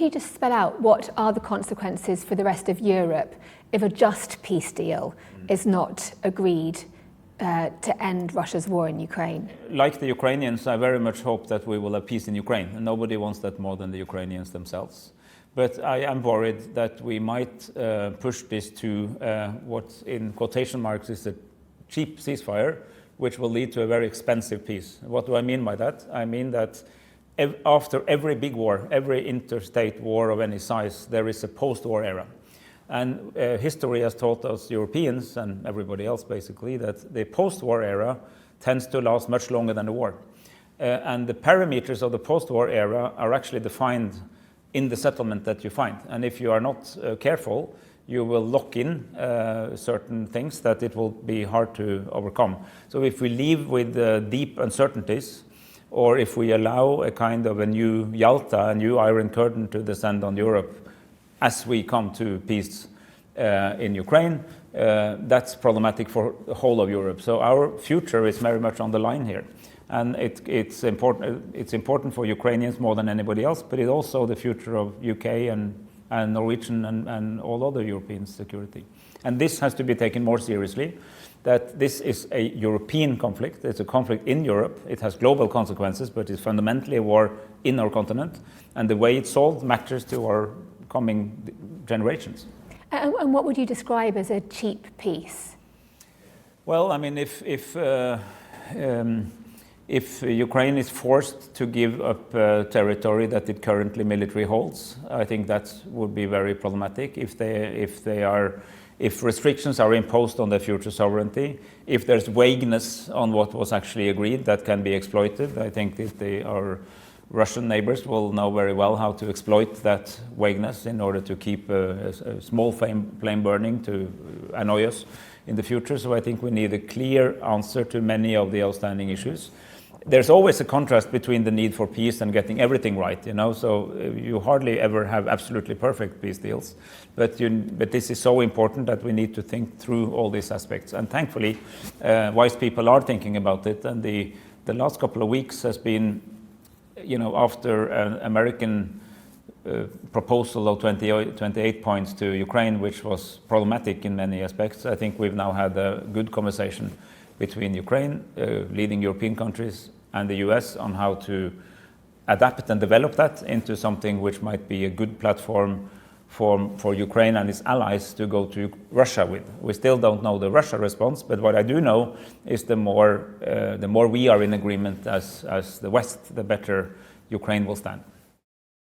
can you just spell out what are the consequences for the rest of Europe if a just peace deal is not agreed to end Russia's war in Ukraine? Like the Ukrainians, I very much hope that we will have peace in Ukraine, and nobody wants that more than the Ukrainians themselves. But I am worried that we might push this to what in quotation marks is a cheap ceasefire, which will lead to a very expensive peace. What do I mean by that? I mean that after every big war, every interstate war of any size, there is a post-war era. And history has taught us Europeans and everybody else basically that the post-war era tends to last much longer than the war. And the parameters of the post-war era are actually defined in the settlement that you find. And if you are not careful, you will lock in certain things that it will be hard to overcome. So if we leave with deep uncertainties, or if we allow a kind of a new Yalta, a new Iron Curtain to descend on Europe as we come to peace in Ukraine, that's problematic for the whole of Europe. So our future is very much on the line here. And it's important for Ukrainians more than anybody else, but it's also the future of UK and Norwegian and all other European security. And this has to be taken more seriously, that this is a European conflict. It's a conflict in Europe. It has global consequences, but it's fundamentally a war in our continent. And the way it's solved matters to our coming generations. And what would you describe as a cheap peace? Well, I mean, if Ukraine is forced to give up territory that it currently militarily holds, I think that would be very problematic. If restrictions are imposed on their future sovereignty, if there's vagueness on what was actually agreed that can be exploited, I think that our Russian neighbors will know very well how to exploit that vagueness in order to keep a small flame burning to annoy us in the future. So I think we need a clear answer to many of the outstanding issues. There's always a contrast between the need for peace and getting everything right, so you hardly ever have absolutely perfect peace deals. But this is so important that we need to think through all these aspects. And thankfully, wise people are thinking about it. And the last couple of weeks has been, after an American proposal of 28 points to Ukraine, which was problematic in many aspects, I think we've now had a good conversation between Ukraine, leading European countries, and the US on how to adapt and develop that into something which might be a good platform for Ukraine and its allies to go to Russia with. We still don't know the Russia response, but what I do know is the more we are in agreement as the West, the better Ukraine will stand.